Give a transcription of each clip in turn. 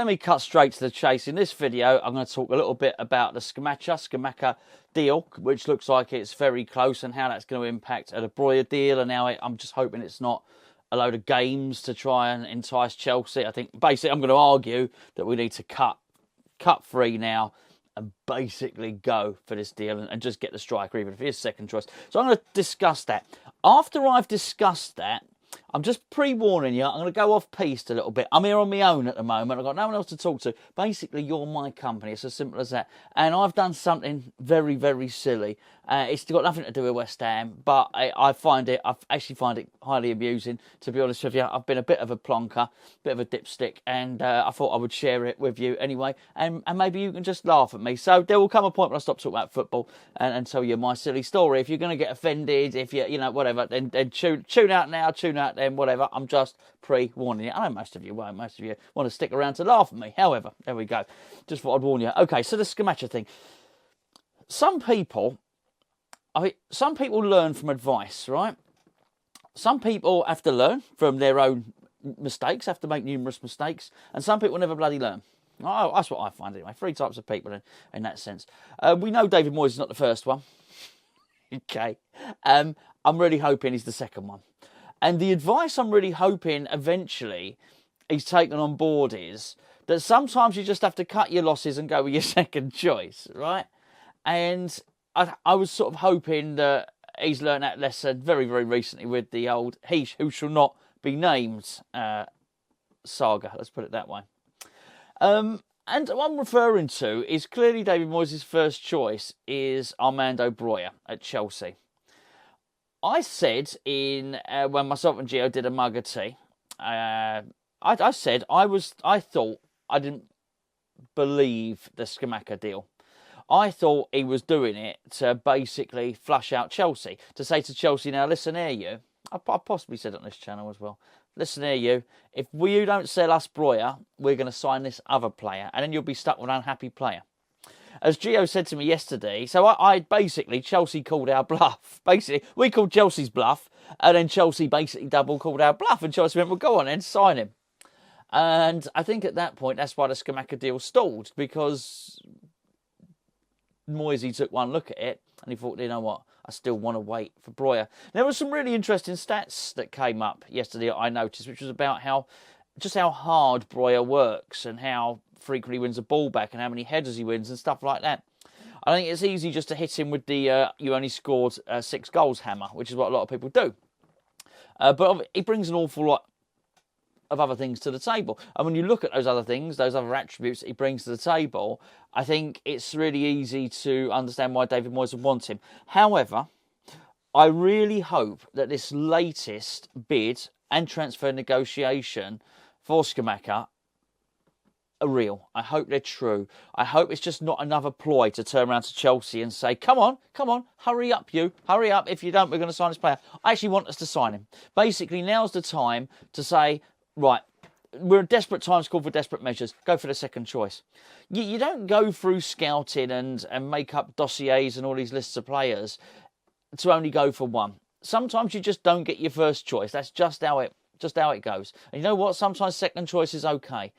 let me cut straight to the chase. In this video, I'm going to talk a little bit about the Scamacca deal, which looks like it's very close, and how that's going to impact the Broja deal. And now I'm just hoping it's not a load of games to try and entice Chelsea. I think basically I'm going to argue that we need to cut free now and basically go for this deal and just get the striker, even if it is second choice. So I'm going to discuss that. After I've discussed that, I'm just pre-warning you, I'm going to go off-piste a little bit. I'm here on my own at the moment. I've got no one else to talk to. Basically, you're my company. It's as simple as that. And I've done something very, very silly. It's got nothing to do with West Ham, but I actually find it highly amusing, to be honest with you. I've been a bit of a plonker, bit of a dipstick, and I thought I would share it with you anyway. And maybe you can just laugh at me. So there will come a point when I stop talking about football and tell you my silly story. If you're going to get offended, if you know, whatever, then tune out now, tune out then, whatever. I'm just pre-warning you. I know most of you won't. Most of you want to stick around to laugh at me. However, there we go. Just thought I'd warn you. Okay, so the Scamacca thing. Some people learn from advice, right? Some people have to learn from their own mistakes, have to make numerous mistakes, and some people never bloody learn. Oh, that's what I find anyway. Three types of people in that sense. We know David Moyes is not the first one. Okay. I'm really hoping he's the second one. And the advice I'm really hoping eventually he's taken on board is that sometimes you just have to cut your losses and go with your second choice, right? And I was sort of hoping that he's learned that lesson very, very recently with the old "he who shall not be named" saga. Let's put it that way. And what I'm referring to is clearly David Moyes' first choice is Armando Broja at Chelsea. I said when myself and Gio did a mug of tea, I said I thought I didn't believe the Scamacca deal. I thought he was doing it to basically flush out Chelsea, to say to Chelsea, now listen here, you. I possibly said it on this channel as well. Listen here, you. If you don't sell us Broja, we're going to sign this other player, and then you'll be stuck with an unhappy player. As Gio said to me yesterday, so I basically, Chelsea called our bluff. Basically, we called Chelsea's bluff, and then Chelsea basically double called our bluff, and Chelsea went, well, go on then, sign him. And I think at that point, that's why the Scamacca deal stalled, because Moyes took one look at it, and he thought, you know what, I still want to wait for Broja. There were some really interesting stats that came up yesterday I noticed, which was about how hard Broja works, and how frequently he wins a ball back, and how many headers he wins and stuff like that. I think it's easy just to hit him with the you only scored 6 goals hammer, which is what a lot of people do. But he brings an awful lot of other things to the table. And when you look at those other things, those other attributes that he brings to the table, I think it's really easy to understand why David Moyes would want him. However, I really hope that this latest bid and transfer negotiation for Scamacca are real. I hope they're true. I hope it's just not another ploy to turn around to Chelsea and say, come on, hurry up you. Hurry up. If you don't, we're going to sign this player. I actually want us to sign him. Basically, now's the time to say, right, we're in desperate times, called for desperate measures. Go for the second choice. You don't go through scouting and make up dossiers and all these lists of players to only go for one. Sometimes you just don't get your first choice. That's just how it goes. And you know what? Sometimes second choice is okay.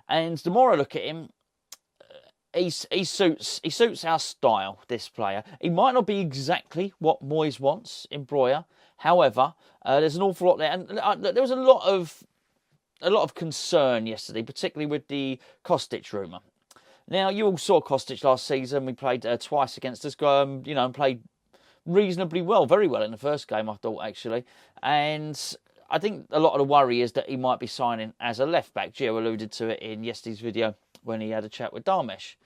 And the more I look at him, he suits our style, this player. He might not be exactly what Moyes wants in Broja. However, there's an awful lot there. And there was a lot of concern yesterday, particularly with the Kostic rumour. Now, you all saw Kostic last season. We played twice against us, and played reasonably well, very well in the first game, I thought, actually. And I think a lot of the worry is that he might be signing as a left-back. Gio alluded to it in yesterday's video when he had a chat with Darmesh.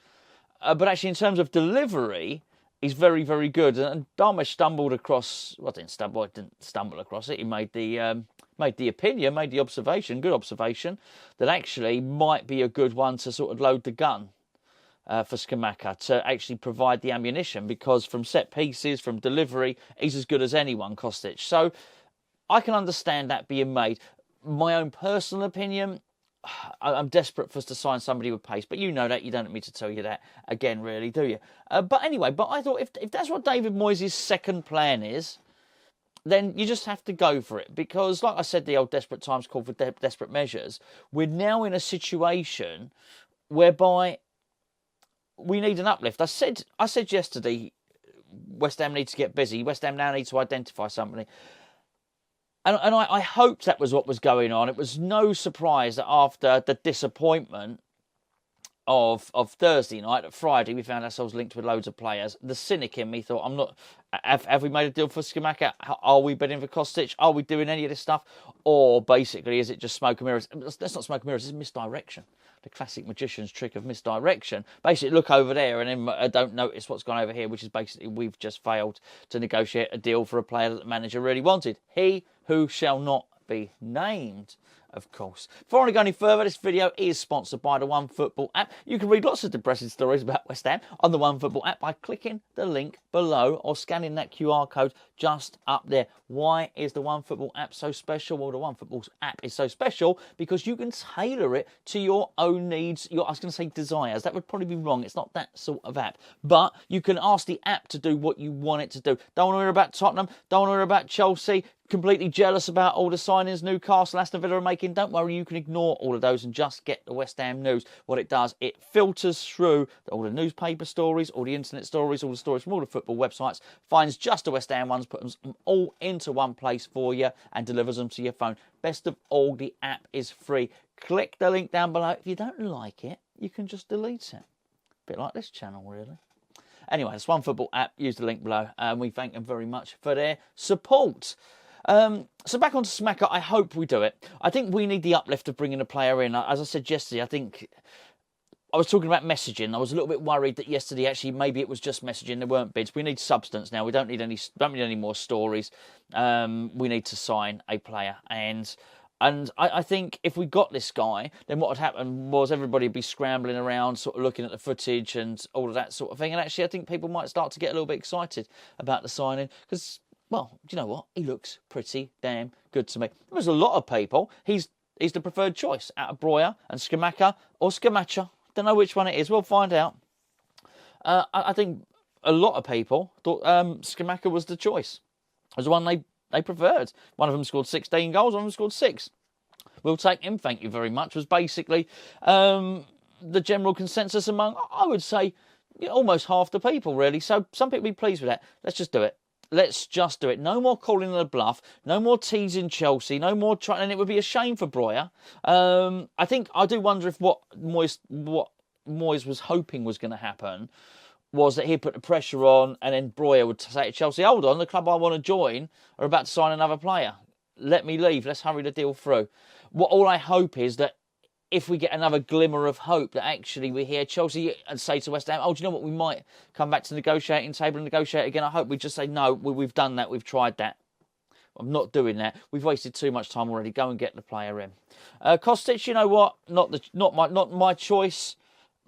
But actually, in terms of delivery, he's very, very good. And Darmesh stumbled across... Well, didn't stumble across it. He made the observation, good observation, that actually might be a good one to sort of load the gun for Scamacca, to actually provide the ammunition, because from set pieces, from delivery, he's as good as anyone, Kostic. So I can understand that being made. My own personal opinion, I'm desperate for us to sign somebody with pace, but you know that. You don't need me to tell you that again, really, do you? But anyway, I thought if that's what David Moyes' second plan is, then you just have to go for it. Because, like I said, the old desperate times call for desperate measures. We're now in a situation whereby we need an uplift. I said yesterday, West Ham need to get busy. West Ham now need to identify somebody. And I hoped that was what was going on. It was no surprise that after the disappointment of Thursday night, at Friday, we found ourselves linked with loads of players. The cynic in me thought, have we made a deal for Scamacca? Are we bidding for Kostic? Are we doing any of this stuff? Or basically, is it just smoke and mirrors? That's not smoke and mirrors, it's misdirection. The classic magician's trick of misdirection. Basically, look over there and then don't notice what's gone over here, which is basically we've just failed to negotiate a deal for a player that the manager really wanted. He who shall not be named, of course. Before I go any further, this video is sponsored by the OneFootball app. You can read lots of depressing stories about West Ham on the OneFootball app by clicking the link below or scanning that QR code just up there. Why is the OneFootball app so special? Well, the OneFootball app is so special because you can tailor it to your own needs. I was going to say desires. That would probably be wrong. It's not that sort of app. But you can ask the app to do what you want it to do. Don't want to hear about Tottenham. Don't want to hear about Chelsea. Completely jealous about all the signings Newcastle, Aston Villa are making. Don't worry, you can ignore all of those and just get the West Ham news. What it does, it filters through all the newspaper stories, all the internet stories, all the stories from all the football websites, finds just the West Ham ones, puts them all into one place for you and delivers them to your phone. Best of all, the app is free. Click the link down below. If you don't like it, you can just delete it. A bit like this channel, really. Anyway, it's OneFootball app. Use the link below. And we thank them very much for their support. So back onto Scamacca, I hope we do it. I think we need the uplift of bringing a player in. As I said yesterday, I think I was talking about messaging. I was a little bit worried that yesterday actually maybe it was just messaging. There weren't bids. We need substance now. We don't need any more stories. We need to sign a player, and I think if we got this guy, then what would happen was everybody would be scrambling around, sort of looking at the footage and all of that sort of thing. And actually, I think people might start to get a little bit excited about the signing because, well, do you know what? He looks pretty damn good to me. There's a lot of people. He's the preferred choice out of Broja and Scamacca or Scamacca. Don't know which one it is. We'll find out. I think a lot of people thought Scamacca was the choice. It was the one they preferred. One of them scored 16 goals. One of them scored 6. We'll take him. Thank you very much. Was basically the general consensus among, I would say, almost half the people, really. So some people be pleased with that. Let's just do it. Let's just do it. No more calling it a bluff. No more teasing Chelsea. No more trying. And it would be a shame for Broja. I do wonder if what Moyes was hoping was going to happen was that he'd put the pressure on and then Broja would say to Chelsea, hold on, the club I want to join are about to sign another player. Let me leave. Let's hurry the deal through. All I hope is that if we get another glimmer of hope that actually we hear Chelsea and say to West Ham, oh, do you know what, we might come back to the negotiating table and negotiate again. I hope we just say, no, we've done that, we've tried that. I'm not doing that. We've wasted too much time already. Go and get the player in. Kostic, you know what, not my choice,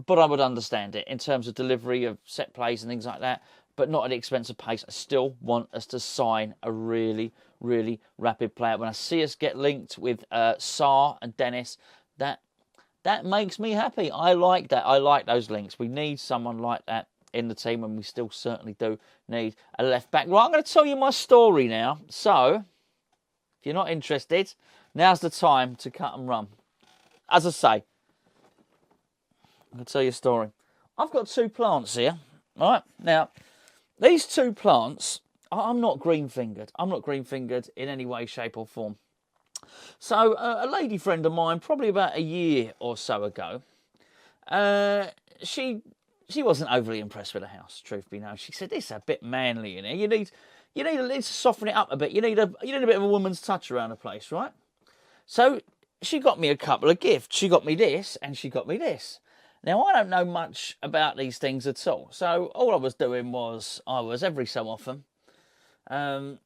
but I would understand it in terms of delivery of set plays and things like that, but not at the expense of pace. I still want us to sign a really, really rapid player. When I see us get linked with Sarr and Dennis, that makes me happy. I like that. I like those links. We need someone like that in the team, and we still certainly do need a left back. Right, I'm going to tell you my story now. So, if you're not interested, now's the time to cut and run. As I say, I'm going to tell you a story. I've got 2 plants here. All right, now, these 2 plants, I'm not green-fingered. I'm not green-fingered in any way, shape or form. So a lady friend of mine, probably about a year or so ago, she wasn't overly impressed with the house, truth be known. She said, it's a bit manly in here. You need to soften it up a bit. You need a bit of a woman's touch around the place, right? So she got me a couple of gifts. She got me this and she got me this. Now, I don't know much about these things at all. So all I was doing was, every so often, I'd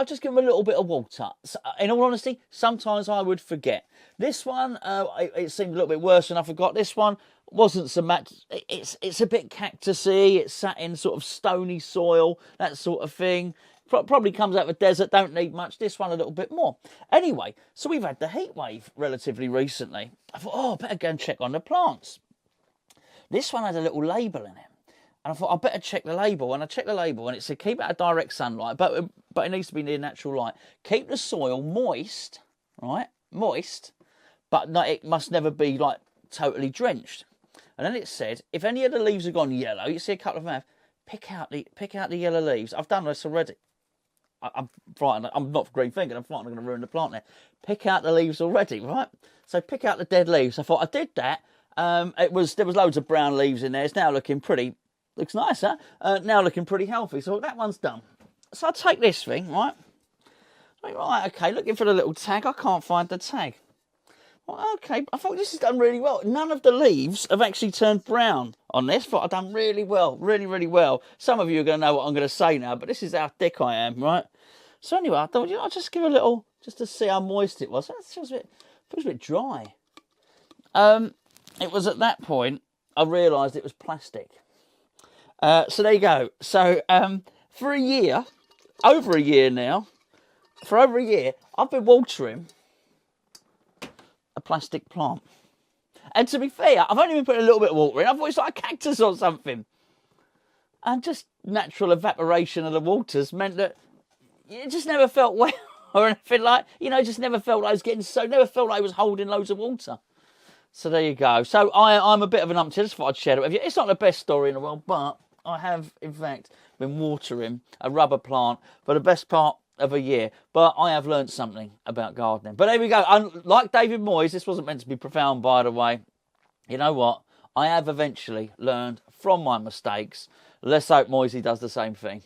just give them a little bit of water. So, in all honesty, sometimes I would forget. This one, it seemed a little bit worse than I forgot. This one wasn't so much. It's a bit cactusy. It's sat in sort of stony soil, that sort of thing. Probably comes out of a desert, don't need much. This one a little bit more. Anyway, so we've had the heat wave relatively recently. I thought, I better go and check on the plants. This one had a little label in it. And I thought, I better check the label. And I checked the label and it said, keep out of direct sunlight. But but it needs to be near natural light. Keep the soil moist, right? Moist, but it must never be like totally drenched. And then it said, if any of the leaves have gone yellow, you see a couple of them have, pick out the yellow leaves. I've done this already. I'm frightened. I'm not green-fingered. I'm frightened I'm going to ruin the plant there. Pick out the leaves already, right? So pick out the dead leaves. I thought I did that. There was loads of brown leaves in there. It's now looking pretty. Looks nice, huh? Now looking pretty healthy. So that one's done. So I take this thing, right? Right, okay. Looking for the little tag. I can't find the tag. Well, okay, I thought this has done really well. None of the leaves have actually turned brown on this. I thought I've done really well, really, really well. Some of you are going to know what I'm going to say now, but this is how thick I am, right? So anyway, I thought, I'll just give a little, just to see how moist it was. It feels a bit dry. It was at that point I realised it was plastic. So there you go. So for a year, over a year now, I've been watering a plastic plant. And to be fair, I've only been putting a little bit of water in. I thought it's like a cactus or something. And just natural evaporation of the waters meant that it just never felt wet or anything like, just never felt like I was never felt like I was holding loads of water. So there you go. So I'm a bit of an umpty. I just thought I'd share it with you. It's not the best story in the world, but I have, in fact, been watering a rubber plant for the best part of a year, but I have learned something about gardening. But there we go. Like David Moyes, this wasn't meant to be profound, by the way. You know what? I have eventually learned from my mistakes. Let's hope Moyes does the same thing.